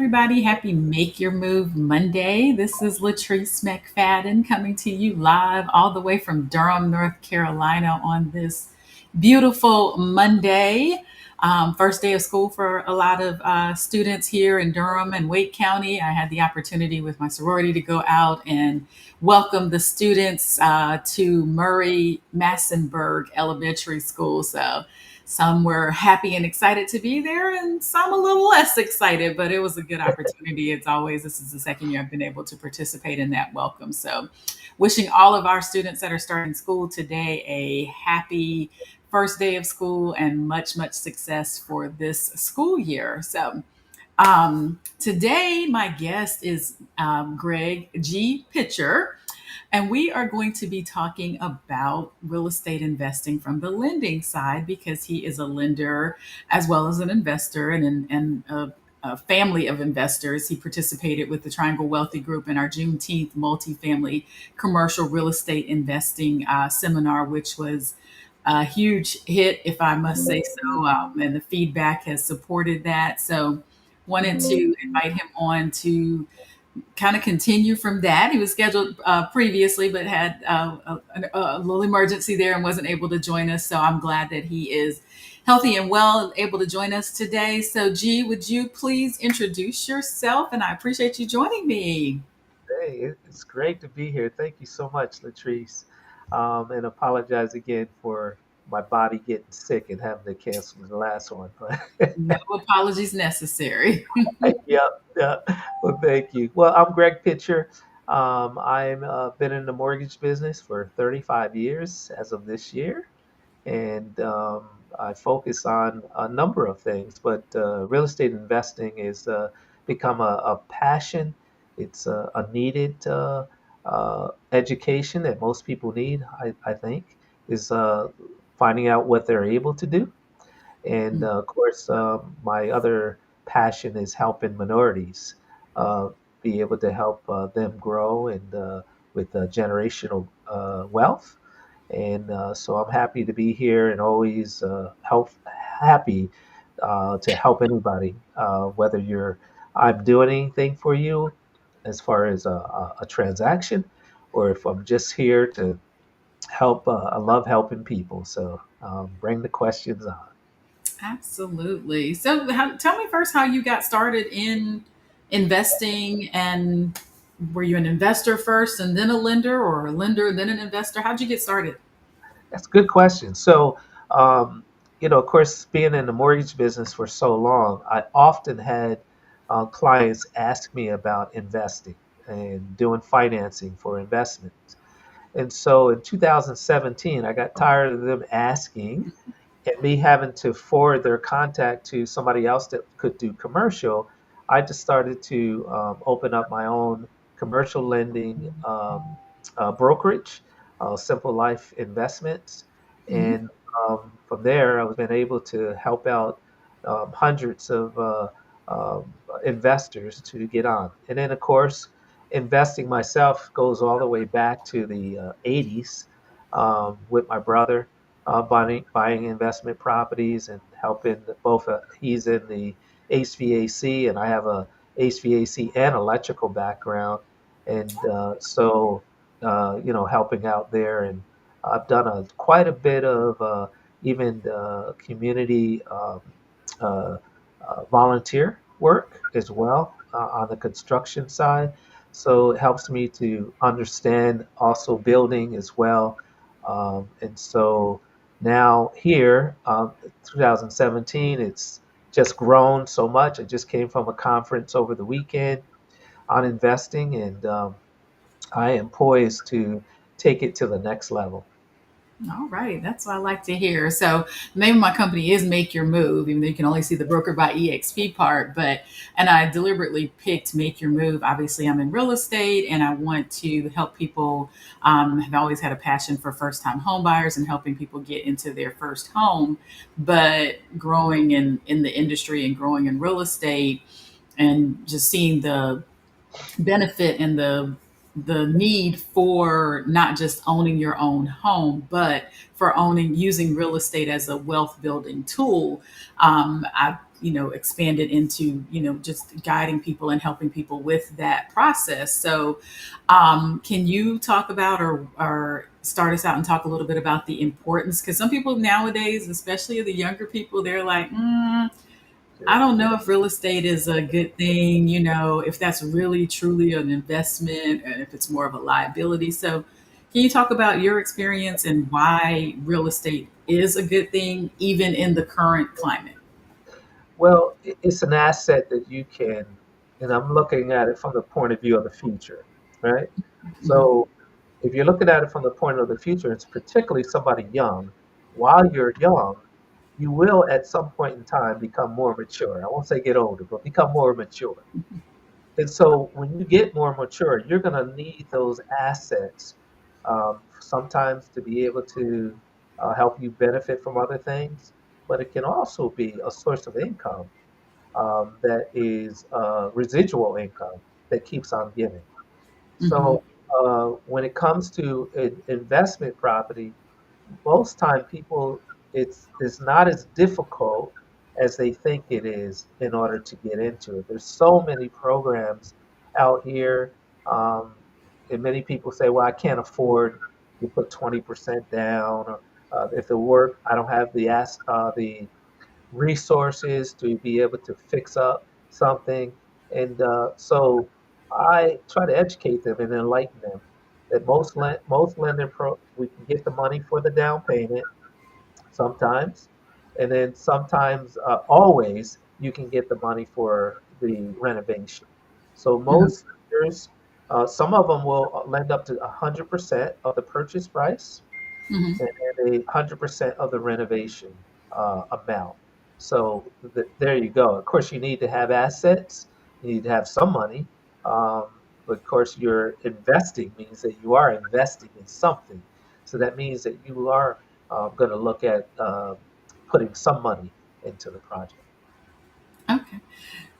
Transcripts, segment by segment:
everybody. Happy Make Your Move Monday. This is Latrice McFadden coming to you live all the way from Durham, North Carolina on this beautiful Monday. First day of school for a lot of students here in Durham and Wake County. I had the opportunity with my sorority to go out and welcome the students to Murray Massenburg Elementary School. So some were happy and excited to be there, and some a little less excited, but it was a good opportunity. It's always, this is the second year I've been able to participate in that welcome. So, wishing all of our students that are starting school today a happy first day of school and much, much success for this school year. So, today, my guest is Greg G. Pitcher, and we are going to be talking about real estate investing from the lending side because he is a lender as well as an investor and a family of investors. He participated with the Triangle Wealthy Group in our Juneteenth multifamily commercial real estate investing seminar, which was a huge hit, if I must say so. And the feedback has supported that. So, wanted to invite him on to kind of continue from that. He was scheduled previously, but had a little emergency there and wasn't able to join us. So I'm glad that he is healthy and well and able to join us today. So, G, would you please introduce yourself? And I appreciate you joining me. Hey, it's great to be here. Thank you so much, Latrice. And apologize again for my body getting sick and having to cancel the last one. But No apologies necessary. yeah, yeah. Well, thank you. Well, I'm Greg Pitcher. I'm been in the mortgage business for 35 years as of this year, and I focus on a number of things. But real estate investing is become a passion. It's a needed education that most people need. I think is finding out what they're able to do, and of course, my other passion is helping minorities uh, be able to help them grow and with generational wealth. And so I'm happy to be here and always happy to help anybody, whether I'm doing anything for you as far as a transaction, or if I'm just here to help. I love helping people. So bring the questions on. Absolutely. So, tell me first how you got started in investing, and were you an investor first and then a lender, or a lender then an investor? How'd you get started? That's a good question. So, um, of course, being in the mortgage business for so long, I often had clients ask me about investing and doing financing for investments. And so in 2017, I got tired of them asking and me having to forward their contact to somebody else that could do commercial. I just started to open up my own commercial lending brokerage, Simple Life Investments, Mhm. and from there I've been able to help out hundreds of investors to get on. And then of course, investing myself goes all the way back to the 80s with my brother buying investment properties and helping both. He's in the HVAC, and I have a HVAC and electrical background, and helping out there. And I've done quite a bit of even community uh, volunteer work as well on the construction side. So it helps me to understand also building as well. And so now here, 2017, it's just grown so much. I just came from a conference over the weekend on investing, and I am poised to take it to the next level. All right, that's what I like to hear. So, the name of my company is Make Your Move, even though you can only see the broker by EXP part. And I deliberately picked Make Your Move. Obviously, I'm in real estate and I want to help people. Have always had a passion for first time home buyers and helping people get into their first home. But growing in the industry and growing in real estate and just seeing the benefit and the need for not just owning your own home, but for owning using real estate as a wealth building tool. I expanded into, just guiding people and helping people with that process. So, can you talk about, or start us out and talk a little bit about the importance? Because some people nowadays, especially the younger people, they're like, I Yeah. don't know if real estate is a good thing, if that's really truly an investment and if it's more of a liability. So, can you talk about your experience and why real estate is a good thing, even in the current climate? Well, it's an asset that you can, and I'm looking at it from the point of view of the future, right? Hmm. So if you're looking at it from the point of the future, it's particularly somebody young. While you're young, you will at some point in time become more mature. I won't say get older, but become more mature. And so when you get more mature, you're going to need those assets sometimes to be able to help you benefit from other things, but it can also be a source of income that is residual income that keeps on giving. Hmm. So when it comes to investment property, most time people it's not as difficult as they think it is in order to get into it. There's so many programs out here, um, and many people say, "Well, I can't afford to put 20% down, or if it work, I don't have the resources to be able to fix up something." And so I try to educate them and enlighten them that most we can get the money for the down payment sometimes, and then sometimes always you can get the money for the renovation. So Hmm. most lenders, some of them will lend up to 100% of the purchase price Hmm. and then 100% of the renovation amount. So there you go. Of course, you need to have assets. You need to have some money. But of course, you're investing means that you are investing in something. So that means that you are going to look at putting some money into the project. Okay.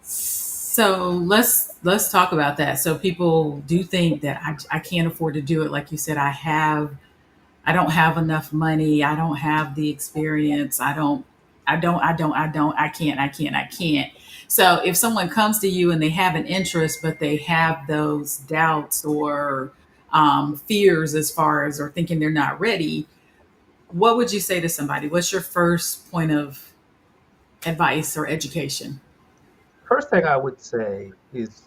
So let's talk about that. So people do think that I can't afford to do it. Like you said, I don't have enough money. I don't have the experience. I can't. So if someone comes to you and they have an interest, but they have those doubts or fears as far as, or thinking they're not ready, what would you say to somebody? What's your first point of advice or education? First thing I would say is,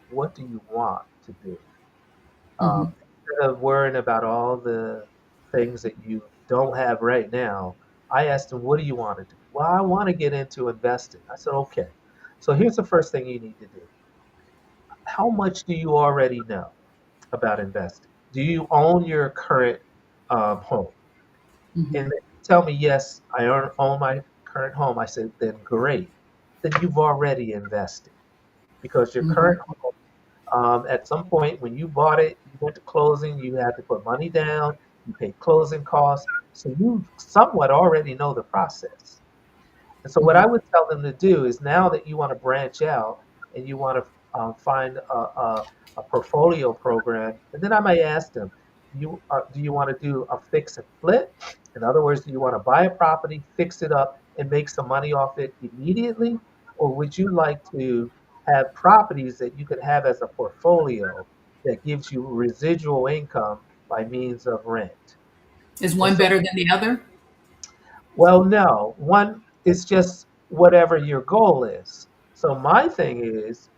what do you want to do? Hmm. Instead of worrying about all the things that you don't have right now, I asked them, what do you want to do? Well, I want to get into investing. I said, okay. So here's the first thing you need to do. How much do you already know about investing? Do you own your current home? Hmm. And they tell me, yes, own my current home. I said, then great. Then you've already invested because your Hmm. current home at some point when you bought it, you went to closing, you had to put money down, you paid closing costs. So you somewhat already know the process. And so what Hmm. I would tell them to do is, now that you want to branch out and you want to find a portfolio program, and then I might ask them, do you want to do a fix and flip? In other words, do you want to buy a property, fix it up, and make some money off it immediately? Or would you like to have properties that you could have as a portfolio that gives you residual income by means of rent? Is And one so better than the other? well, no. One is just whatever your goal is. So my thing is,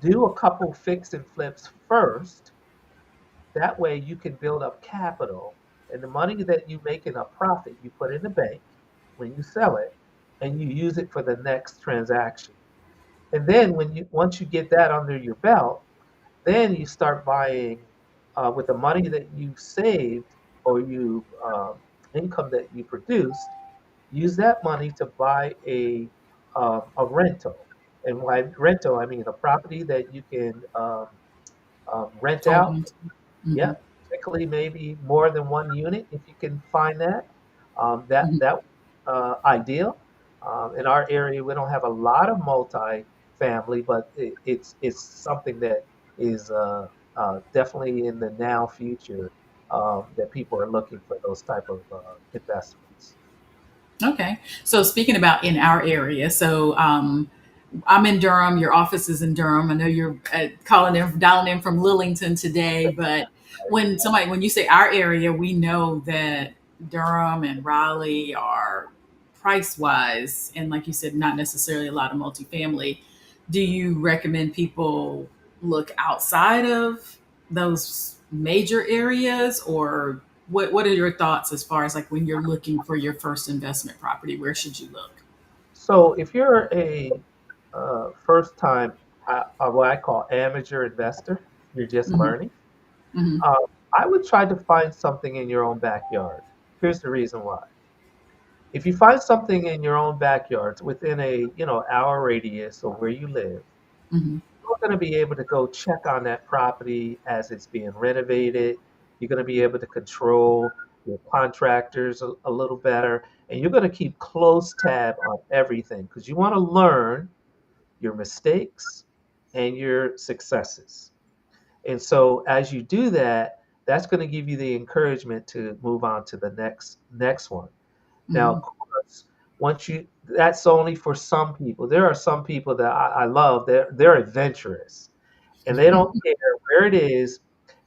do a couple fix and flips first. That way you can build up capital, and the money that you make in a profit, you put in the bank when you sell it, and you use it for the next transaction. And then once you get that under your belt, then you start buying with the money that you saved or you income that you produced. Use that money to buy a rental. And by rental, I mean a property that you can rent Hold out. on to. Yeah, Hmm. particularly maybe more than one unit if you can find that. Hmm. That ideal. In our area, we don't have a lot of multi-family, but it's something that is definitely in the now future that people are looking for those type of investments. Okay. So speaking about in our area, so I'm in Durham. Your office is in Durham. I know you're calling in, dialing in from Lillington today, but when you say our area, we know that Durham and Raleigh are price wise, and like you said, not necessarily a lot of multifamily. Do you recommend people look outside of those major areas, or what are your thoughts as far as like when you're looking for your first investment property? Where should you look? So if you're a first time, what I call amateur investor, you're just Hmm. learning. Hmm. Um, I would try to find something in your own backyard. Here's the reason why. If you find something in your own backyard within a hour radius of where you live, Hmm. you're going to be able to go check on that property as it's being renovated. You're going to be able to control your contractors a little better, and you're going to keep close tab on everything because you want to learn your mistakes and your successes. And so as you do that, that's going to give you the encouragement to move on to the next one. Now, of Hmm. course, once you that's only for some people. There are some people that I love. They're adventurous and they don't care where it is.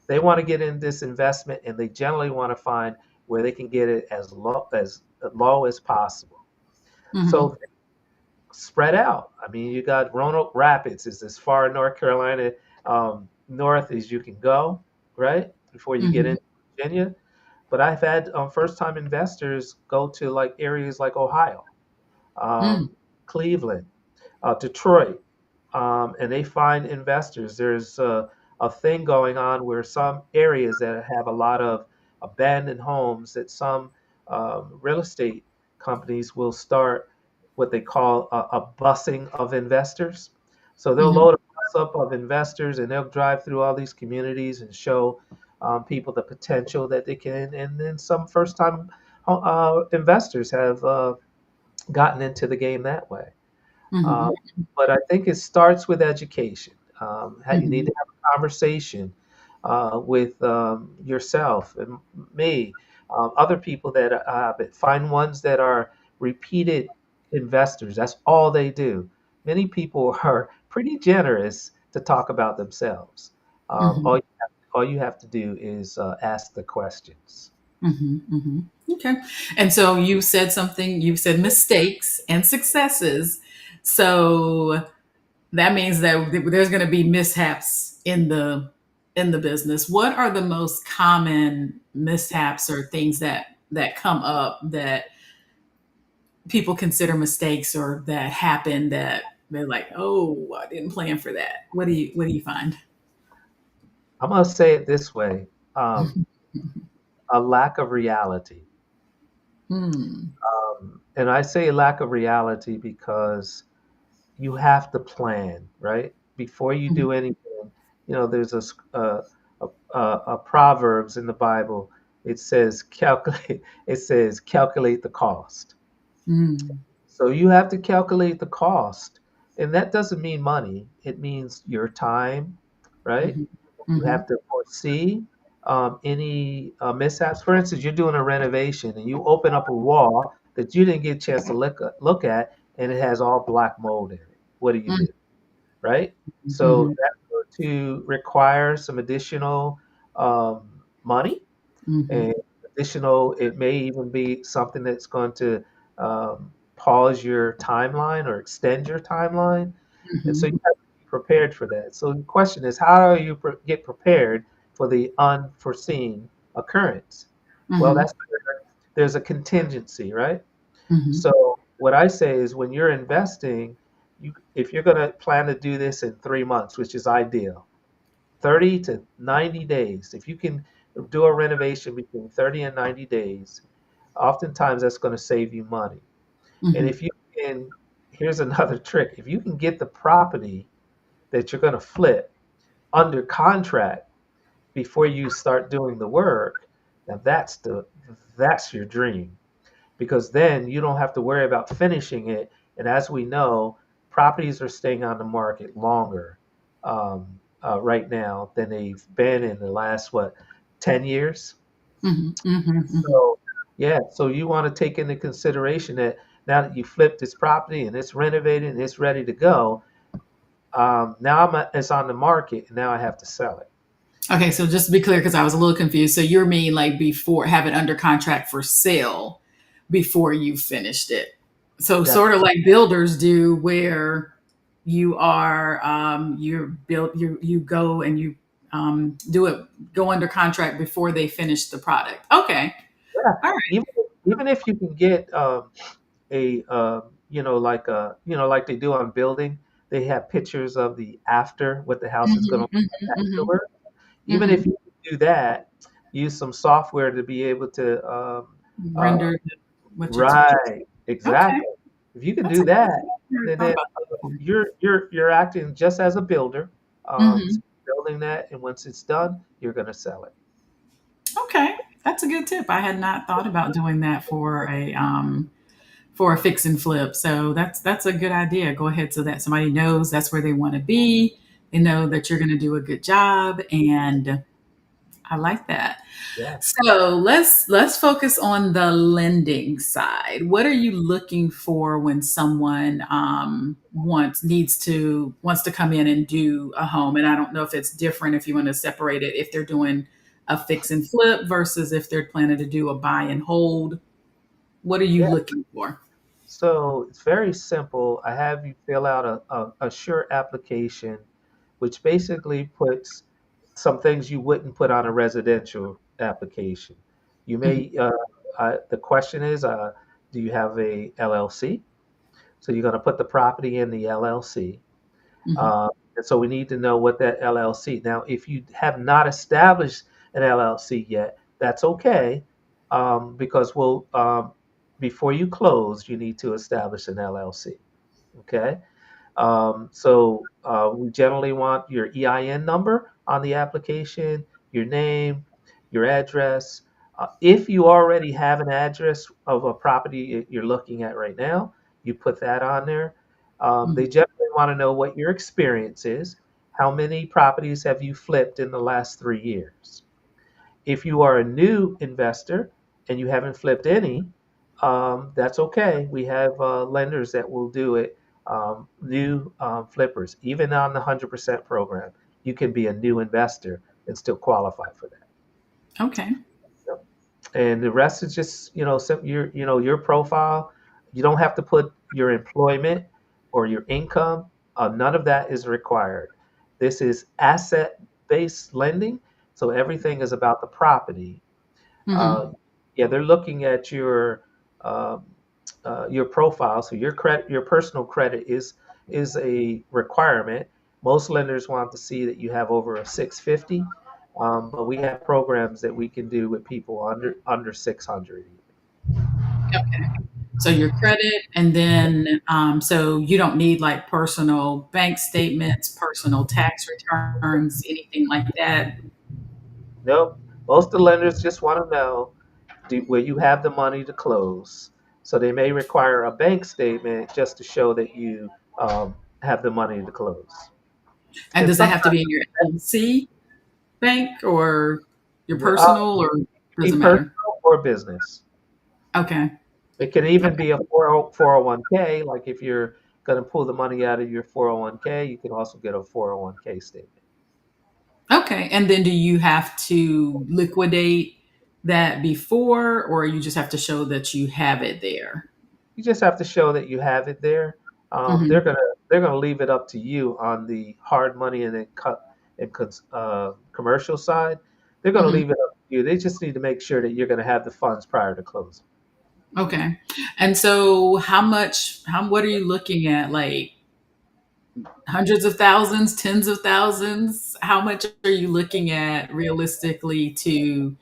They want to get in this investment and they generally want to find where they can get it as low as possible. Hmm. So spread out. I mean, you got Roanoke Rapids is as far in North Carolina north as you can go, right? Before you get Hmm. into Virginia. But I've had first time investors go to like areas like Ohio, Hmm. um, Cleveland, Detroit, and they find investors. There's a thing going on where some areas that have a lot of abandoned homes that some real estate companies will start what they call a busing of investors. So they'll Hmm. load a bus up of investors and they'll drive through all these communities and show people the potential that they can. And then some first time investors have gotten into the game that way. Hmm. Um, but I think it starts with education. You need Hmm. to have a conversation with yourself and me, other people that find ones that are repeated investors. That's all they do. Many people are pretty generous to talk about themselves. Hmm. All you have to do is ask the questions. Hmm. Hmm. Okay. And so you said something, you said mistakes and successes. So that means that there's going to be mishaps in the business. What are the most common mishaps or things that come up that people consider mistakes or that happen that they're like, oh, I didn't plan for that? What do you find? I'm going to say it this way: um, a lack of reality. Hmm. And I say lack of reality because you have to plan, right? Before you Hmm. do anything, there's a proverbs in the Bible. It says calculate. It says calculate the cost. Hmm. So you have to calculate the cost, and that doesn't mean money. It means your time, right? Hmm. You Hmm. have to foresee any mishaps. For instance, you're doing a renovation and you open up a wall that you didn't get a chance to look at, and it has all black mold in it. What do? Right? So Hmm. that's going to require some additional money Hmm. and additional. It may even be something that's going to pause your timeline or extend your timeline, and so Hmm. you have to be prepared for that. So the question is, how do you get prepared for the unforeseen occurrence? Well, Hmm. that's where there's a contingency, right? Hmm. So what I say is, when you're investing, if you're going to plan to do this in 3 months, which is ideal, 30 to 90 days. If you can do a renovation between 30 and 90 days, oftentimes that's going to save you money. And Hmm. if you can, here's another trick. If you can get the property that you're going to flip under contract before you start doing the work, now that's your dream, because then you don't have to worry about finishing it. And as we know, properties are staying on the market longer right now than they've been in the last, what, 10 years? Hmm. Hmm. So Hmm. Yeah, so you want to take into consideration that now that you flipped this property and it's renovated and it's ready to go, now it's on the market and now I have to sell it. Okay, so just to be clear, because I was a little confused. So you're mean like before have it under contract for sale before you finished it. So That sort of like builders do, where you're built you go and you do it go under contract before they finish the product. Okay, Yeah, all right. even if you can get a like they do on building, they have pictures of the after what the house is going Hmm, to look hmm, like hmm, afterward. Even hmm. if you can do that, use some software to be able to uh, Render what you took. right, Okay, exactly. If you can that's do a good that, tip. I never then thought about that before. you're acting just as a builder, Hmm. so building that, and once it's done, you're going to sell it. Okay, that's a good tip. I had not thought about doing that for a fix and flip. So that's a good idea. Go ahead so that somebody knows that's where they want to be. They know that you're going to do a good job, and I like that. Yeah. So let's focus on the lending side. What are you looking for when someone wants to come in and do a home? And I don't know if it's different if you want to separate it if they're doing a fix and flip versus if they're planning to do a buy and hold. What are you Yeah. looking for? So it's very simple. I have you fill out a sure application, which basically puts some things you wouldn't put on a residential application. You Mhm, may, the question is, do you have a LLC? So you're going to put the property in the LLC. mhm, Uh, and so we need to know what that LLC. Now, if you have not established an LLC yet, that's okay, because before you close, you need to establish an LLC. Okay. We generally want your EIN number on the application, your name, your address. If you already have an address of a property you're looking at right now, you put that on there. mhm. They generally want to know what your experience is. How many properties have you flipped in the last 3 years? If you are a new investor and you haven't flipped any, that's okay. We have lenders that will do it. New flippers, even on the 100% program, you can be a new investor and still qualify for that. Okay. Yep. And the rest is just your profile. You don't have to put your employment or your income. None of that is required. This is asset based lending, so everything is about the property. Mhm. uh, yeah, they're looking at um, your profile. So your personal credit is a requirement. Most lenders want to see that you have over a 650, but we have programs that we can do with people under 600 even. So your credit, and then so you don't need like personal bank statements, personal tax returns, anything like that. Nope. Most of the lenders just want to know where you have the money to close. So they may require a bank statement just to show that you have the money to close. And And does that have to sometimes be in your LLC bank or your uh, personal, or be does it matter? personal or business. Okay. It can even Okay. be a 401k. Like if you're going to pull the money out of your 401k, you can also get a 401k statement. Okay. And then do you have to liquidate that before, or you just have to show that you have it there? You just have to show that you have it there. Hmm. They're gonna leave it up to you on the hard money and then cut and commercial side. They're gonna Hmm. leave it up to you. They just need to make sure that you're gonna have the funds prior to closing. Okay. And so what are you looking at? Like hundreds of thousands, tens of thousands? How much are you looking at realistically to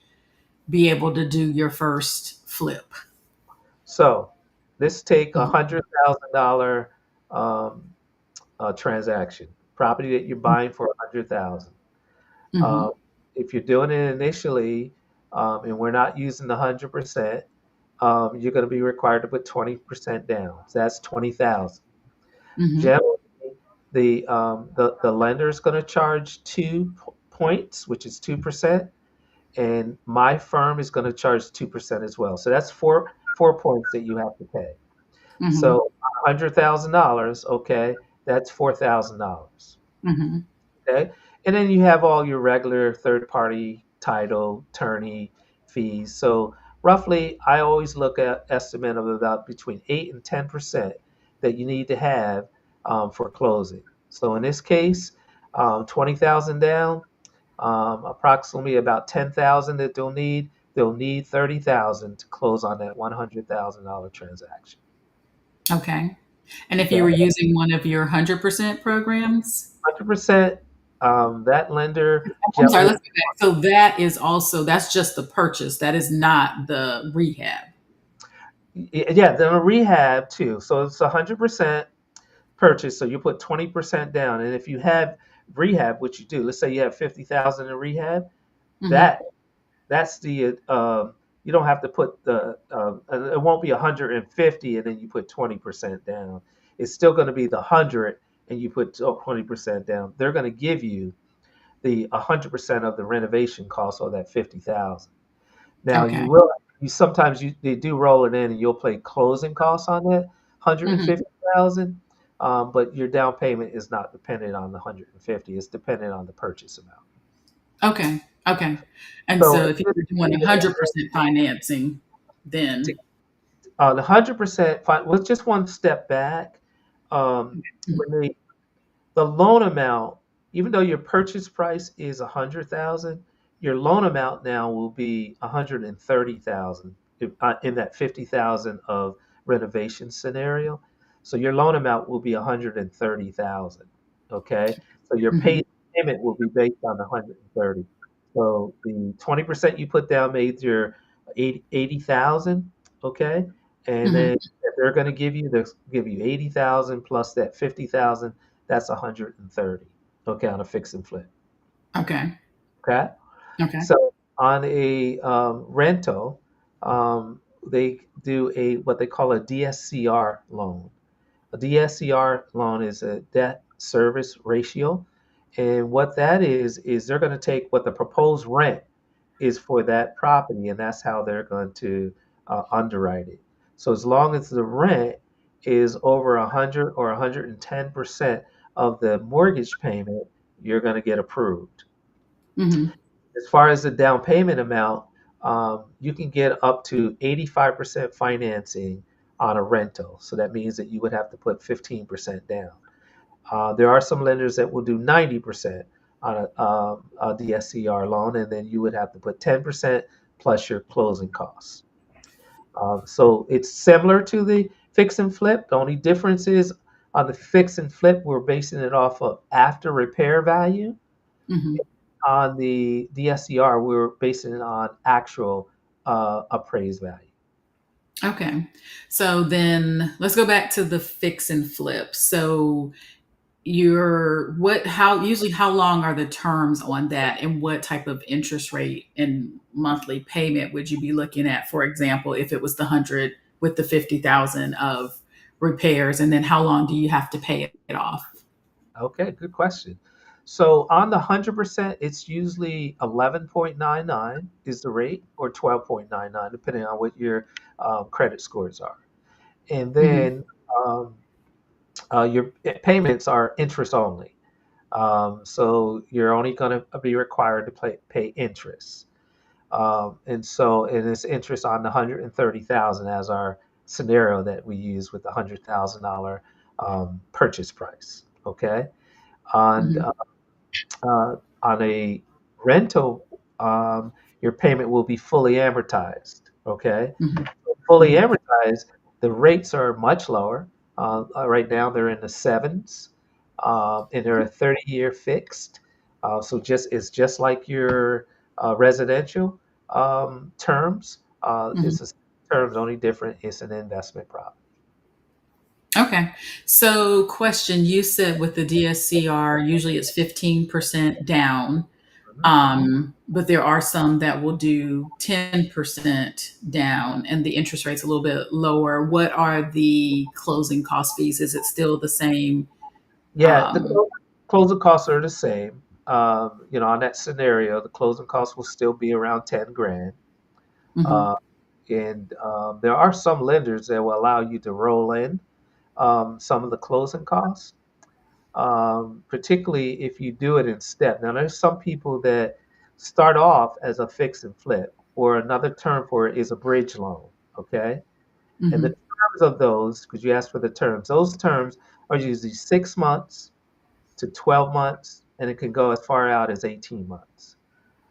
be able to do your first flip? So let's take a Mhm, $100,000 um, transaction, property that you're buying for 100,000. mhm, Um, if you're doing it initially, and we're not using the 100%, you're going to be required to put 20% down. So that's 20,000. mhm. Generally, the lender is going to charge 2 points, which is 2%, and my firm is going to charge 2% as well. So that's four points that you have to pay. Mm-hmm. So $100,000, okay, that's $4,000. Mm-hmm. Okay. And then you have all your regular third party title, attorney fees. So roughly, I always look at estimate of about between 8 and 10% that you need to have for closing. So in this case, 20,000 down, approximately about 10,000 that they'll need. They'll need 30,000 to close on that $100,000 transaction. Okay. And if you Okay. were using one of your 100% programs? 100%, that lender I'm sorry, let's generally. go back. So that is also, that's just the purchase. That is not the rehab. Yeah, then a rehab too. So it's 100% purchase. So you put 20% down, and if you have rehab, which you do, let's say you have 50,000 in rehab, Mm-hmm. that that's the you don't have to put the it won't be 150 and then you put 20% down. It's still going to be the 100 and you put 20% down. They're going to give you the 100% of the renovation cost of that 50,000. Now Okay. you sometimes they do roll it in and you'll pay closing costs on that Mm-hmm. 150,000, but your down payment is not dependent on the 150. It's dependent on the purchase amount. Okay. Okay. And So so if you were doing 100% financing, then. the 100%, well, just one step back. Um, Mhm. when the loan amount, even though your purchase price is 100,000, your loan amount now will be 130,000 in that 50,000 of renovation scenario. So your loan amount will be 130,000. Okay, so your Mhm. payment will be based on 130. So the 20% you put down made your 80,000. Okay, and Mhm. then they're going to give you 80,000 plus that 50,000. That's 130. Okay, on a fix and flip. Okay. Okay, Okay. so on a rental, they do a what they call a DSCR loan. A DSCR loan is a debt service ratio, and what that is they're going to take what the proposed rent is for that property, and that's how they're going to underwrite it. So as long as the rent is over 100 or 110% of the mortgage payment, you're going to get approved. Mhm. As far as the down payment amount, you can get up to 85% financing on a rental. So that means that you would have to put 15% down. There are some lenders that will do 90% on a DSCR loan, and then you would have to put 10% plus your closing costs. So it's similar to the fix and flip. The only difference is on the fix and flip, we're basing it off of after repair value. Mhm. On the DSCR, we're basing it on actual appraised value. Okay. So then let's go back to the fix and flip. So how long are the terms on that, and what type of interest rate and monthly payment would you be looking at, for example, if it was the 100 with the 50,000 of repairs, and then how long do you have to pay it off? Okay, good question. So on the 100%, it's usually 11.99 is the rate, or 12.99, depending on what your credit scores are. And Mhm. then your payments are interest only. So you're only going to be required to pay interest. And it's interest on the 130,000 as our scenario that we use with the $100,000 purchase price. Okay. And Mhm. on a rental, your payment will be fully amortized. Okay, Mhm. fully Mhm. amortized, the rates are much lower. Right now, they're in the sevens, and they're a 30-year fixed. So it's just like your residential terms. Mhm. It's the terms only different. It's an investment property. Okay. So, question, you said with the DSCR, usually it's 15% down. Mhm. But there are some that will do 10% down and the interest rate's a little bit lower. What are the closing cost fees? Is it still the same? Yeah, the Um, closing costs are the same. on that scenario, the closing costs will still be around 10 grand. Hmm. Uh, and there are some lenders that will allow you to roll in some of the closing costs, particularly if you do it in step. Now, there's some people that start off as a fix and flip, or another term for it is a bridge loan. Okay. And the Hmm. terms of those, because you asked for the terms, those terms are usually 6 months to 12 months, and it can go as far out as 18 months.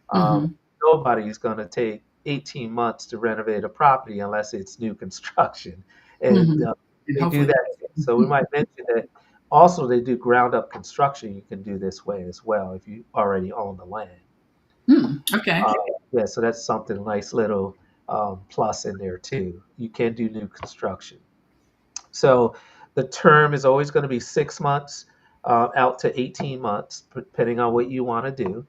Um, Hmm. Nobody's going to take 18 months to renovate a property unless it's new construction. And Hmm. And they do hopefully, that. So we might mention that also they do ground up construction. You can do this way as well if you already own the land. okay. Uh, yeah, so that's something nice little plus in there too. You can do new construction. So the term is always going to be 6 months out to 18 months, depending on what you want to do.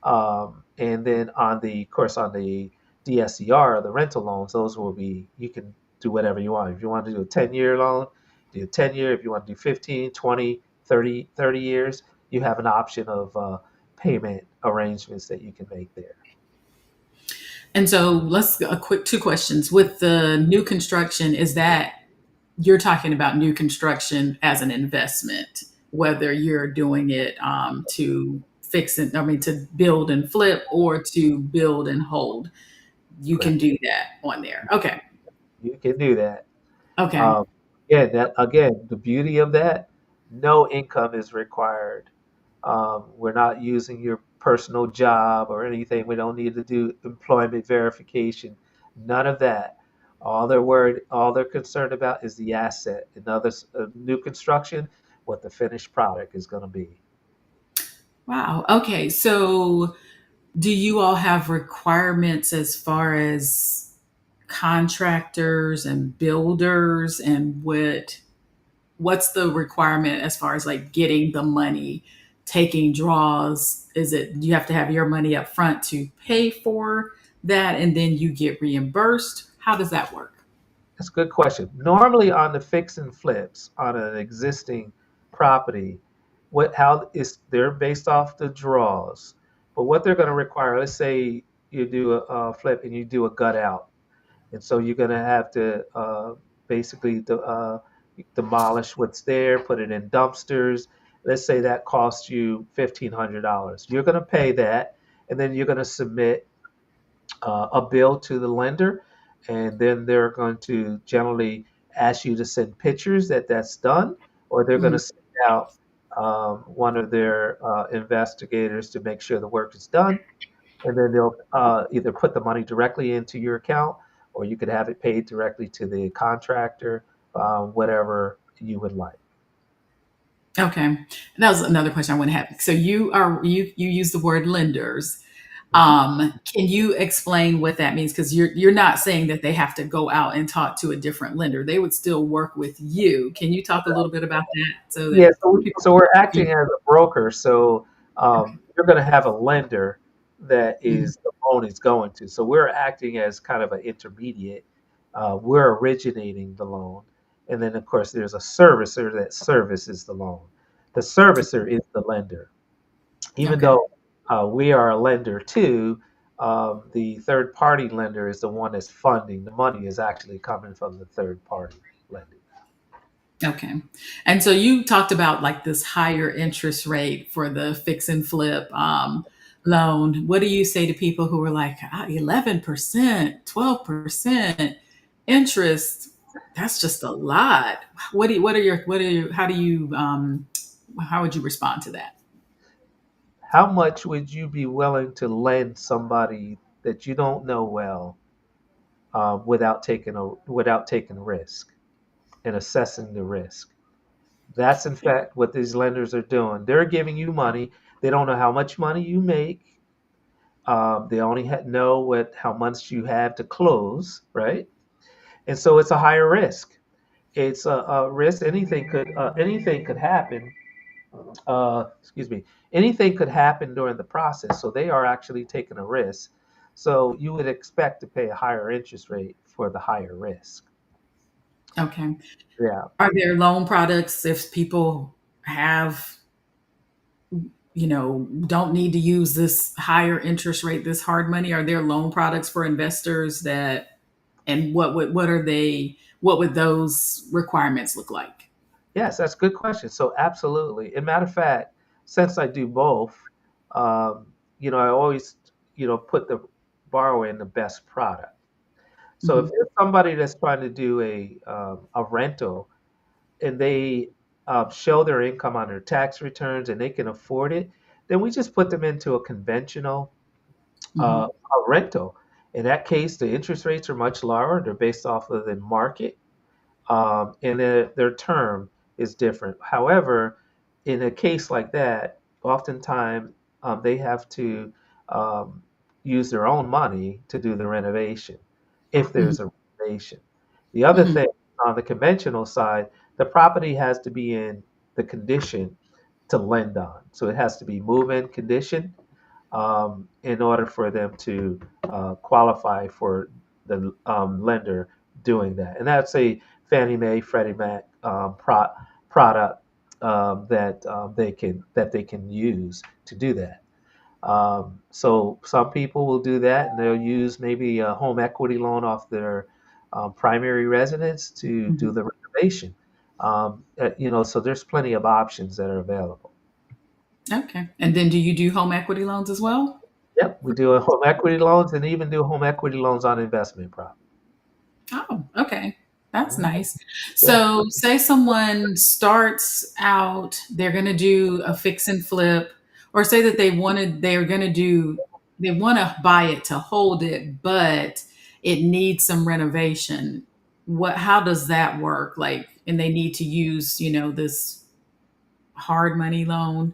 And then of course, on the DSCR, the rental loans, those will be, you can do whatever you want. If you want to do a 10-year loan, do a 10-year. If you want to do 15, 20, 30 years, you have an option of payment arrangements that you can make there. And so let's a quick two questions. With the new construction, is that you're talking about new construction as an investment, whether you're doing it to fix it, I mean, to build and flip or to build and hold. You can Correct. do that on there. Okay. You can do that. Okay. Um, the beauty of that, no income is required. We're not using your personal job or anything. We don't need to do employment verification. None of that. All they're concerned about is the asset. In other new construction, what the finished product is going to be. Wow. Okay. So do you all have requirements as far as contractors and builders and what's the requirement as far as like getting the money, taking draws? Is it you have to have your money up front to pay for that and then you get reimbursed? How does that work? That's a good question. Normally on the fix and flips on an existing property, what how is they're based off the draws. But what they're going to require, let's say you do a flip and you do a gut out, and so you're going to have to basically demolish what's there, put it in dumpsters. Let's say that costs you $1,500. You're going to pay that, and then you're going to submit a bill to the lender, and then they're going to generally ask you to send pictures that that's done, or they're going Mm, to send out one of their investigators to make sure the work is done, and then they'll either put the money directly into your account, or you could have it paid directly to the contractor, whatever you would like. okay. That was another question I want to have. So you use the word lenders. Mhm. Can you explain what that means? Because you're not saying that they have to go out and talk to a different lender. They would still work with you. Can you talk a little bit about that so Yeah, that people so we're confused? acting as a broker. So you're going to have a lender that Mhm. is the loan is going to. So we're acting as kind of an intermediate. We're originating the loan, and then of course there's a servicer that services the loan. The servicer is the lender. Even Okay. though we are a lender too, the third party lender is the one that's funding. The money is actually coming from the third party lending. Okay. And so you talked about like this higher interest rate for the fix and flip loan. What do you say to people who are like 11%, 12% interest? That's just a lot. What are you, how would you respond to that? How much would you be willing to lend somebody that you don't know well without taking risk and assessing the risk? That's in fact what these lenders are doing. They're giving you money. They don't know how much money you make. They only know what how much you have to close, right? And so it's a higher risk. It's a risk. Anything could happen. Excuse me. Anything could happen during the process. So they are actually taking a risk. So you would expect to pay a higher interest rate for the higher risk. Okay. Yeah. Are there loan products if people have don't need to use this higher interest rate, this hard money? Are there loan products for investors that, and what would those requirements look like? Yes, that's a good question. So absolutely. And matter of fact, since I do both, um, I always, put the borrower in the best product. So if Hmm. you're somebody that's trying to do a rental and they show their income on their tax returns and they can afford it, then we just put them into a conventional Hmm. a rental. In that case, the interest rates are much lower. They're based off of the market, and their term is different. However, in a case like that, oftentimes they have to um, use their own money to do the renovation, if Hmm. there's a renovation. The other Hmm. thing on the conventional side, the property has to be in the condition to lend on. So it has to be move-in condition in order for them to qualify for the lender doing that. And that's a Fannie Mae, Freddie Mac product that they can use to do that. So some people will do that, and they'll use maybe a home equity loan off their primary residence to Hmm. do the renovation. So there's plenty of options that are available. Okay. And then do you do home equity loans as well? Yep, we do home equity loans and even do home equity loans on investment property. Oh, okay. That's Mhm. nice. Yeah, So, say someone starts out, they're going to do a fix and flip, or say that they want to buy it to hold it, but it needs some renovation. How does that work? Like, and they need to use, this hard money loan,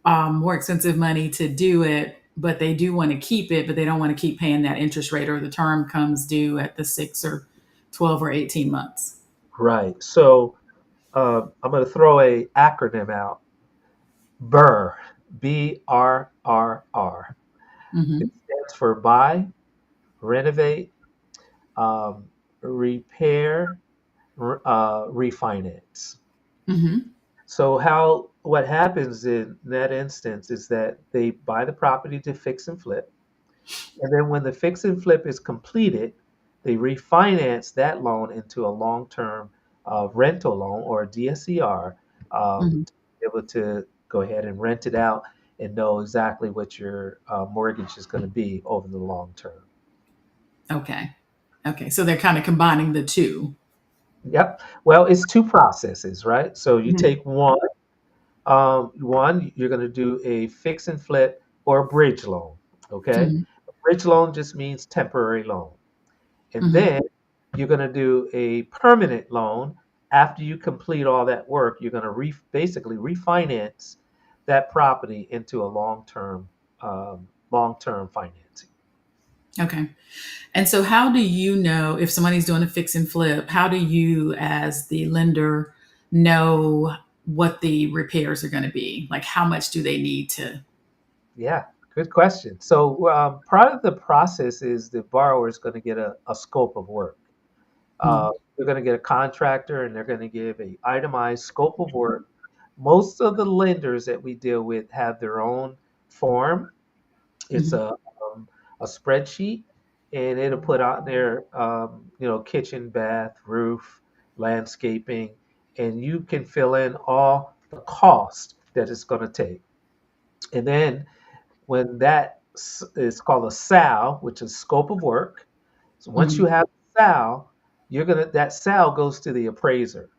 more expensive money to do it, but they do want to keep it, but they don't want to keep paying that interest rate, or the term comes due at the 6 or 12 or 18 months. right. So I'm going to throw a acronym out. BRRR, BRRR. It Hmm. stands for buy, renovate, um, repair, refinance. Hmm. So what happens in that instance is that they buy the property to fix and flip. And then when the fix and flip is completed, they refinance that loan into a long-term rental loan or a DSCR Hmm. to be able to go ahead and rent it out and know exactly what your mortgage is going to be over the long term. Okay. Okay. So they're kind of combining the 2. Yep. Well, it's two processes, right? So you Hmm. take one, you're going to do a fix and flip or a bridge loan. Okay. Hmm. A bridge loan just means temporary loan. And Hmm. then you're going to do a permanent loan. After you complete all that work, you're going to basically refinance that property into a long-term financing. Okay. And so, how do you know if somebody's doing a fix and flip? How do you, as the lender, know what the repairs are going to be? Like, how much do they need to? Yeah, good question. So part of the process is the borrower is going to get a scope of work. Mm-hmm. They're going to get a contractor and they're going to give a itemized scope of work. Most of the lenders that we deal with have their own form. It's a spreadsheet, and it'll put out there, kitchen, bath, roof, landscaping, and you can fill in all the cost that it's going to take. And then when is called a SAL, which is scope of work. So once Hmm. you have SAL, that SAL goes to the appraiser,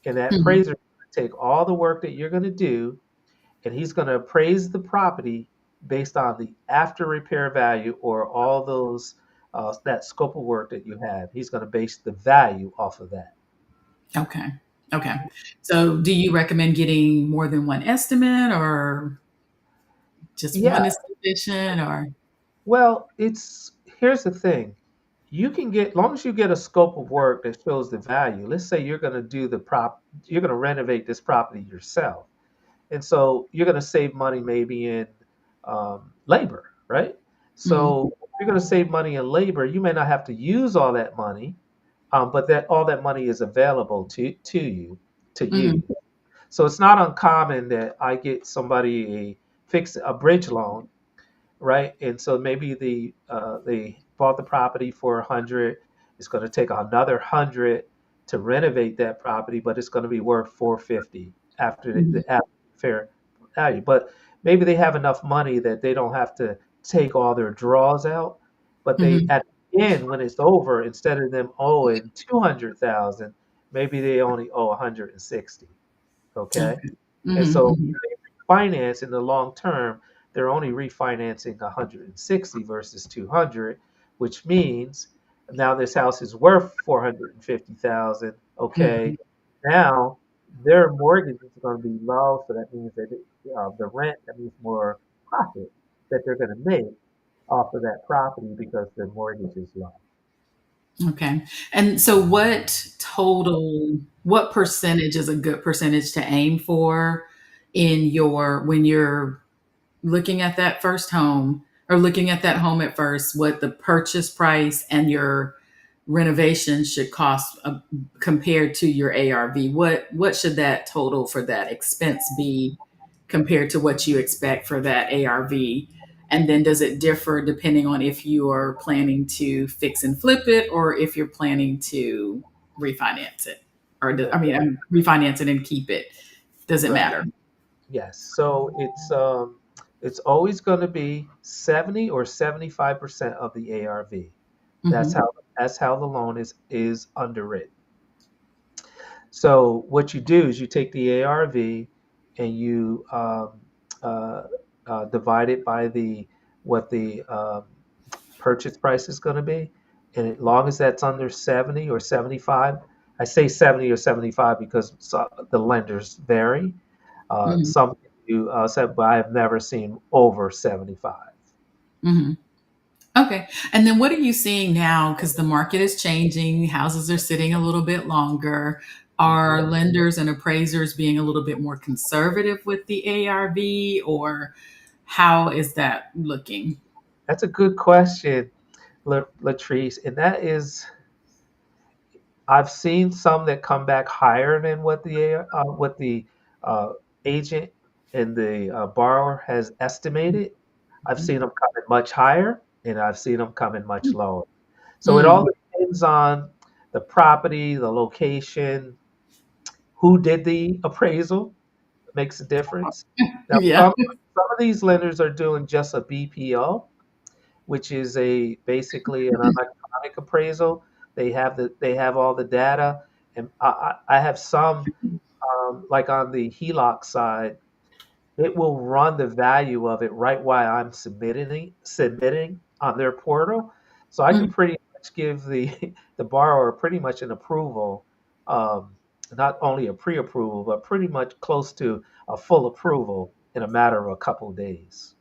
and that Hmm. appraiser is going to take all the work that you're going to do and he's going to appraise the property based on the after repair value or all those that scope of work that you have. He's going to base the value off of that. Okay. Okay. So, do you recommend getting more than one estimate, or just Yeah. one is sufficient? Or Well, it's here's the thing. You can get long as you get a scope of work that shows the value. Let's say you're going to renovate this property yourself. And so you're going to save money maybe in labor, right? Mhm. So if you're going to save money in labor, you may not have to use all that money, but that all that money is available to you to Mhm. use. So it's not uncommon that I get somebody a fix a bridge loan, right? And so maybe they bought the property for 100. It's going to take another 100 to renovate that property, but it's going to be worth 450 after Mhm. after fair value. But maybe they have enough money that they don't have to take all their draws out, but they Mhm. at the end when it's over, instead of them owing 200,000, maybe they only owe 160. Okay, Okay. and Mhm. so Mhm. finance in the long term, they're only refinancing 160 versus 200, which means now this house is worth 450,000. Okay, Mhm. now their mortgage is going to be low, so that means that the rent, that means more profit that they're going to make off of that property because their mortgage is low. Okay. And so what percentage is a good percentage to aim for in your when you're looking at that first home or looking at that home at first, what the purchase price and your renovation should cost compared to your ARV? What should that total for that expense be compared to what you expect for that ARV? And then does it differ depending on if you are planning to fix and flip it or if you're planning to refinance it? Or Okay, refinance it and keep it. Does it right. matter? Yes. So it's always going to be 70 or 75% of the ARV. That's Hmm. how that's how the loan is underwritten. So what you do is you take the ARV and you uh, divide it by the what the purchase price is going to be, and as long as that's under 70 or 75, I say 70 or 75 because the lenders vary. Hmm. Some do, but I have never seen over 75. Hmm. Okay. And then what are you seeing now? Because the market is changing, houses are sitting a little bit longer. Are Mhm. lenders and appraisers being a little bit more conservative with the ARV, or how is that looking? That's a good question, Latrice, and that is I've seen some that come back higher than what the uh, agent and the borrower has estimated. I've seen them come in much higher, and I've seen them come in much lower. So it all Mm. depends on the property, the location, who did the appraisal makes a difference. Now, Yeah. some of these lenders are doing just a BPO, which is a basically an electronic appraisal. They have all the data, and I have some like on the HELOC side, it will run the value of it right while I'm submitting on their portal, so I can Mm. pretty much give the the borrower pretty much an approval, um, not only a pre-approval, but pretty much close to a full approval in a matter of a couple of days.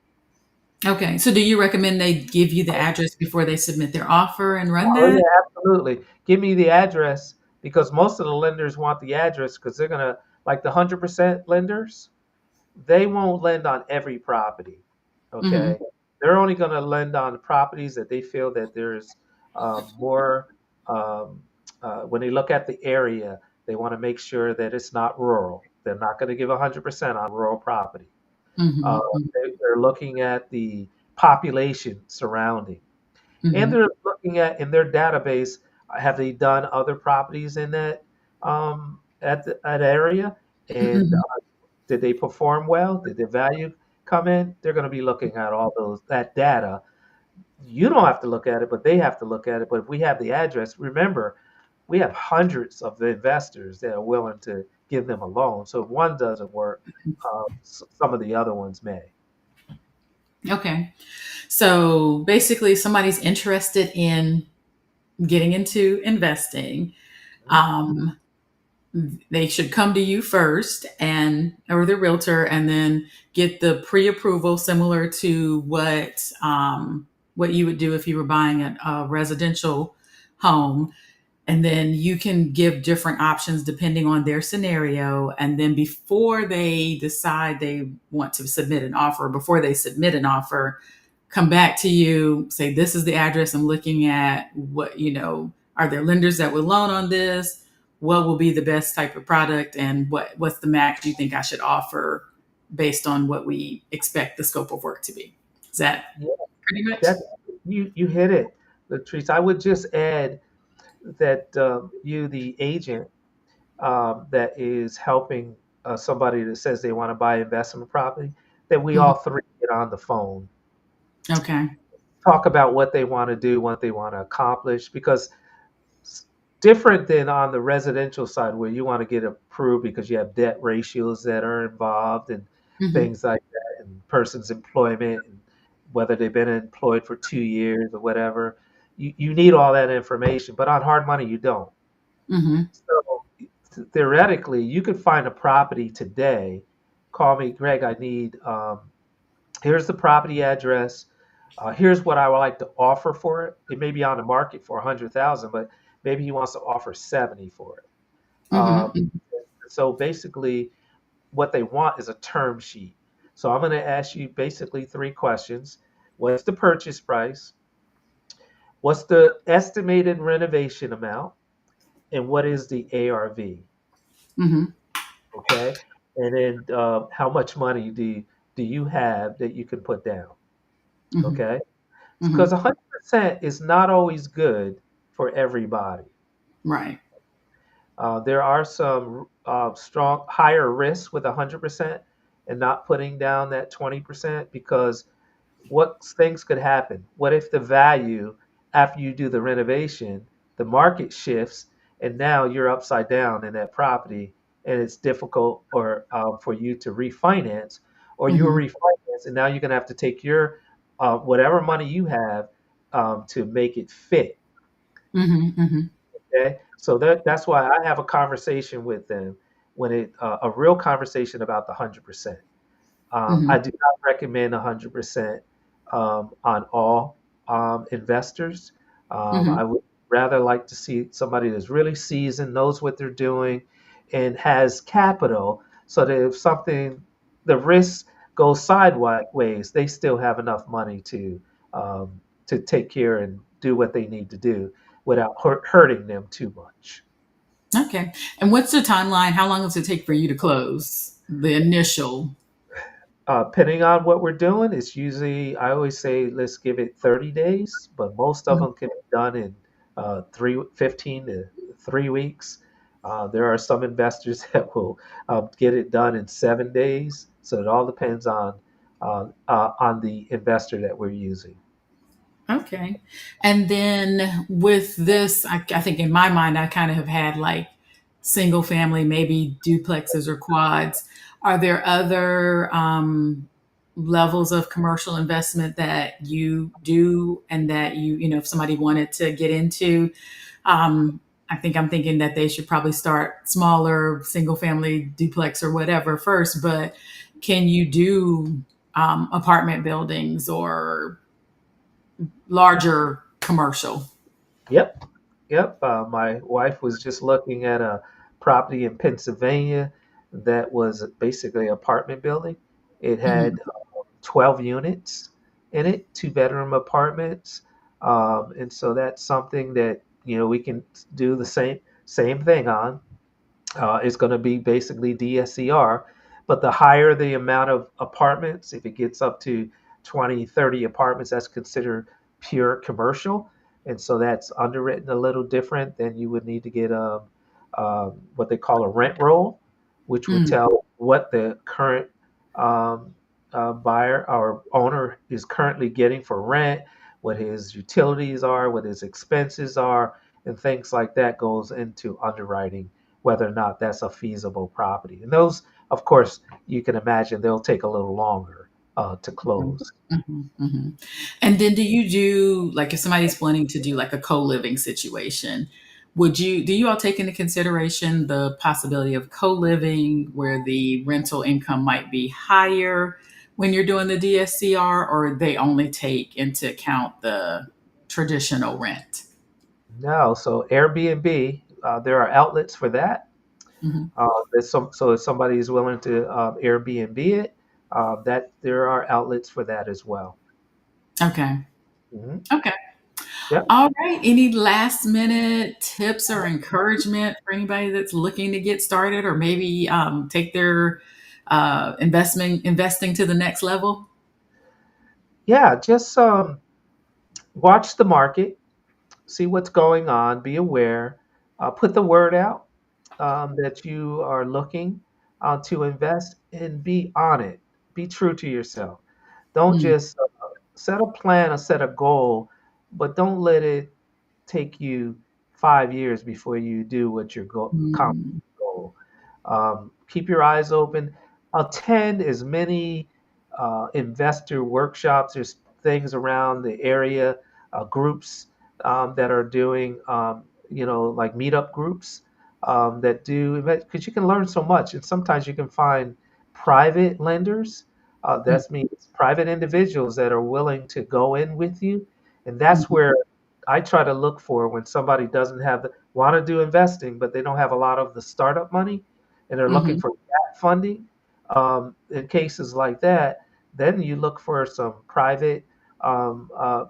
Okay. So do you recommend they give you the address before they submit their offer and run Oh that? yeah, absolutely. Give me the address because most of the lenders want the address because they're gonna like the 100% lenders. They won't lend on every property. Hmm. Okay, they're only gonna lend on properties that they feel that there's more. Um, when they look at the area, they want to make sure that it's not rural. They're not going to give 100% on rural property. Uh, Hmm. they're looking at the population surrounding. And Hmm. they're looking at in their database, have they done other properties in that at area? And Hmm. did they perform well? Did the value come in? They're going to be looking at all those that data. You don't have to look at it, but they have to look at it. But if we have the address, remember, we have hundreds of investors that are willing to give them a loan. So if one doesn't work, some of the other ones may. Okay. So basically, somebody's interested in getting into investing. Mhm. Um, they should come to you first and or the realtor and then get the pre-approval similar to what you would do if you were buying a residential home, and then you can give different options depending on their scenario, and then before they decide they want to submit an offer, before they submit an offer, come back to you, say, this is the address I'm looking at. What, are there lenders that would loan on this? What will be the best type of product? And what's the max you think I should offer? based on what we expect the scope of work to be. Is that Yeah, pretty much? that you hit it, Latrice. I would just add that you, the agent, that is helping somebody that says they want to buy investment property, that we Hmm. all three get on the phone, Okay. talk about what they want to do, what they want to accomplish, because s- different than on the residential side where you want to get approved because you have debt ratios that are involved and Hmm. things like that, and person's employment and whether they've been employed for 2 years or whatever. You need all that information, but on hard money, you don't. Hmm. So theoretically, you could find a property today. Call me, Greg. I need. Here's the property address. Here's what I would like to offer for it. It may be on the market for 100,000, but maybe he wants to offer 70 for it. Um, Hmm. so basically, what they want is a term sheet. So I'm going to ask you basically three questions. What's the purchase price? What's the estimated renovation amount? And what is the ARV? Hmm. Okay. And then how much money do you have that you can put down? Hmm. Okay. Because Hmm. 100% is not always good for everybody. Right. There are some strong higher risks with 100% and not putting down that 20% because what things could happen? What if the value after you do the renovation, the market shifts, and now you're upside down in that property, and it's difficult or for you to refinance, or you Hmm. refinance, and now you're going to have to take your whatever money you have to make it fit. Hmm. Hmm. Okay, so that's why I have a conversation with them when a real conversation about the 100%. I Hmm. do not recommend 100% on all investors. I Hmm. would rather like to see somebody that's really seasoned, knows what they're doing, and has capital so that if something, the risk goes sideways, they still have enough money to take care and do what they need to do without hurting them too much. Okay. And what's the timeline? How long does it take for you to close the initial? Depending on what we're doing, it's usually, I always say, let's give it 30 days, but most of them can be done in 15 to 3 weeks. There are some investors that will get it done in 7 days. So it all depends on the investor that we're using. Okay. And then with this, I think in my mind, I kind of have had like single family, maybe duplexes or quads. Are there other levels of commercial investment that you do and that if somebody wanted to get into? Um, I think I'm thinking that they should probably start smaller, single family, duplex, or whatever first, but can you do apartment buildings or larger commercial? Yep. Yep. My wife was just looking at a property in Pennsylvania that was basically an apartment building. It Hmm. had 12 units in it, two-bedroom apartments. And so that's something that, we can do the same thing on. It's going to be basically DSCR. But the higher the amount of apartments, if it gets up to 20, 30 apartments, that's considered pure commercial. And so that's underwritten a little different. Then you would need to get what they call a rent roll, which would Mm. tell what the current um, buyer or owner is currently getting for rent, what his utilities are, what his expenses are, and things like that goes into underwriting whether or not that's a feasible property. And those, of course, you can imagine they'll take a little longer to Mhm, close. mhm, mhm. And then do you do like if somebody's wanting to do like a co-living situation, do you all take into consideration the possibility of co-living where the rental income might be higher when you're doing the DSCR, or they only take into account the traditional rent? No, so Airbnb, there are outlets for that. Hmm. So if somebody is willing to Airbnb it, that there are outlets for that as well. Okay. Hmm. Okay. Yep. All right. Any last minute tips or encouragement for anybody that's looking to get started or maybe take their investing to the next level? Yeah, just watch the market, see what's going on, be aware, put the word out that you are looking to invest, and be on it. Be true to yourself. Don't Mm, just set a plan or set a goal, but don't let it take you 5 years before you do what your mm, goal. Keep your eyes open. Attend as many investor workshops. There's things around the area, groups that are doing, like meetup groups that do, because you can learn so much. And sometimes you can find private lenders. mm, That's means private individuals that are willing to go in with you. And that's mhm, where I try to look for when somebody doesn't have want to do investing, but they don't have a lot of the startup money, and they're looking mhm, for that funding. In cases like that, then you look for some private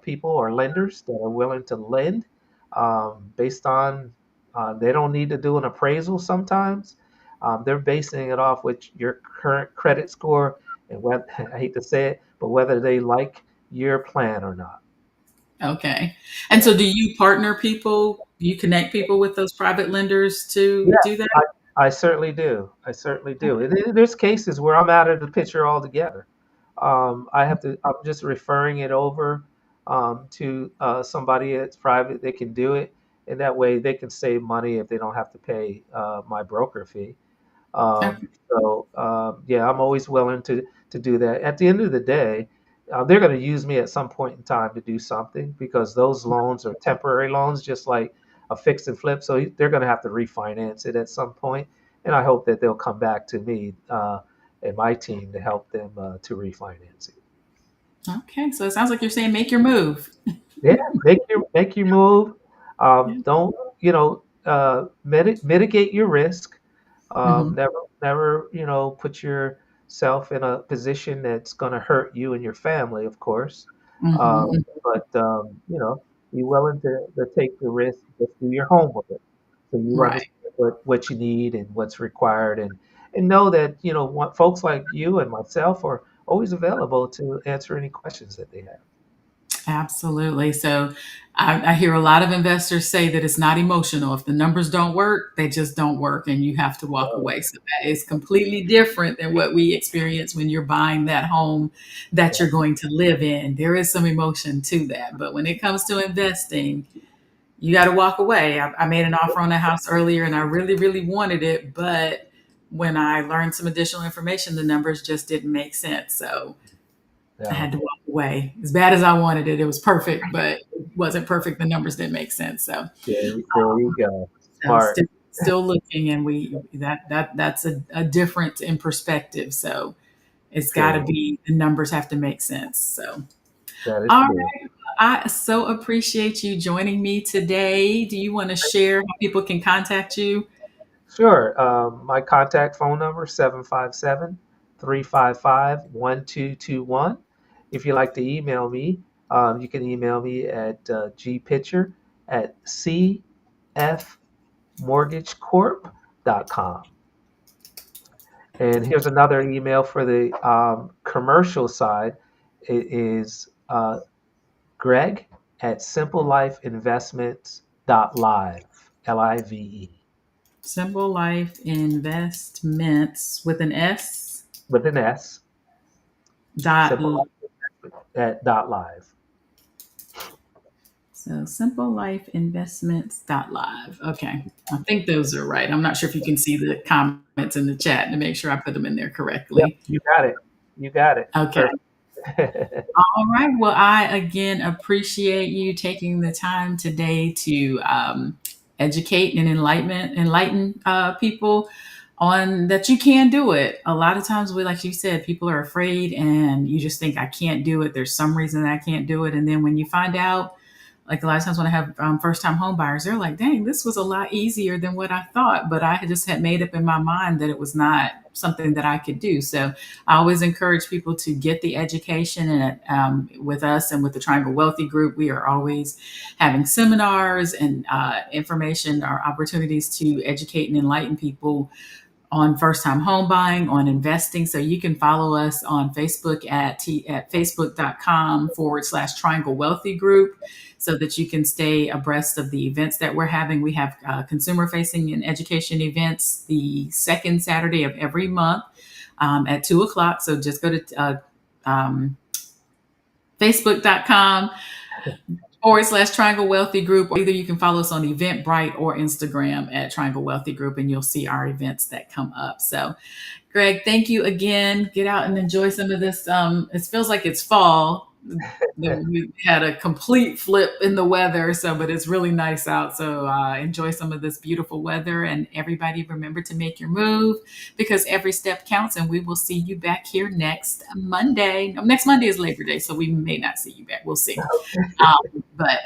people or lenders that are willing to lend based on. They don't need to do an appraisal sometimes. They're basing it off with your current credit score and what I hate to say it, but whether they like your plan or not. okay. And Yeah. so do you partner people? Do you connect people with those private lenders to Yeah, do that? I certainly do. I certainly do. And there's cases where I'm out of the picture altogether. I'm just referring it over to somebody that's private. They can do it, and that way they can save money if they don't have to pay my broker fee. Okay. Yeah, I'm always willing to do that. At the end of the day, they're going to use me at some point in time to do something because those loans are temporary loans, just like a fix and flip. So they're going to have to refinance it at some point, and I hope that they'll come back to me and my team to help them to refinance it. Okay. So it sounds like you're saying make your move. Yeah, make your move. Yeah. Don't mitigate your risk. Hmm. Never put yourself in a position that's going to hurt you and your family, of course. Hmm. But be willing to take the risk. Just do your homework, so you Right. understand what you need and what's required, and know that folks like you and myself are always available to answer any questions that they have. Absolutely. So I hear a lot of investors say that it's not emotional. If the numbers don't work, they just don't work and you have to walk So, away. So that is completely different than what we experience when you're buying that home that yeah, you're going to live in. There is some emotion to that. But when it comes to investing, you got to walk away. I made an offer on a house earlier and I really, really wanted it. But when I learned some additional information, the numbers just didn't make sense. So I yeah. had to walk away. As bad as I wanted it, it was perfect, but it wasn't perfect. The numbers didn't make sense. There you go. So Smart. still looking, and that's a difference in perspective. So it's got to True. be the numbers have to make sense. So That is all true. right, I so appreciate you joining me today. Do you want to share how people can contact you? Sure. My contact phone number 757-355-1221. If you'd like to email me, you can email me at gpitcher at cfmortgagecorp.com. And here's another email for the commercial side. It is Greg at simplelifeinvestments.live, Live, Simple Life Investments with an S with an S, dot. simple at dot live. So simplelifeinvestments.live. Okay. I think those are right. I'm not sure if you can see the comments in the chat to make sure I put them in there Yep, correctly. you got it. You got it. Okay. Perfect. All right. Well, I again appreciate you taking the time today to educate and enlighten people on that you can do it. A lot of times, like you said, people are afraid, and you just think I can't do it. There's some reason that I can't do it, and then when you find out, like a lot of times when I have first time home buyers, they're like, "Dang, this was a lot easier than what I thought," but I just had made up in my mind that it was not something that I could do. So I always encourage people to get the education, and with us and with the Triangle Wealthy Group, we are always having seminars and information or opportunities to educate and enlighten people on first time home buying, on investing. So you can follow us on Facebook at facebook.com/triangle wealthy group so that you can stay abreast of the events that we're having. We have consumer facing and education events the second Saturday of every month at 2 o'clock. So just go to facebook.com/Triangle Wealthy Group, or either you can follow us on Eventbrite or Instagram at Triangle Wealthy Group, and you'll see our events that come up. So, Greg, thank you again. Get out and enjoy some of this. It feels like it's fall. We had a complete flip in the weather, so but it's really nice out. So enjoy some of this beautiful weather, and everybody remember to make your move because every step counts. And we will see you back here next Monday. No, next Monday is Labor Day, so we may not see you back. We'll see. But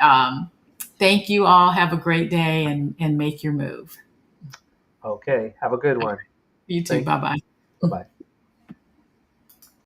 thank you all. Have a great day and make your move. Okay. Have a good one. You too. Thank Bye you. bye. Bye bye.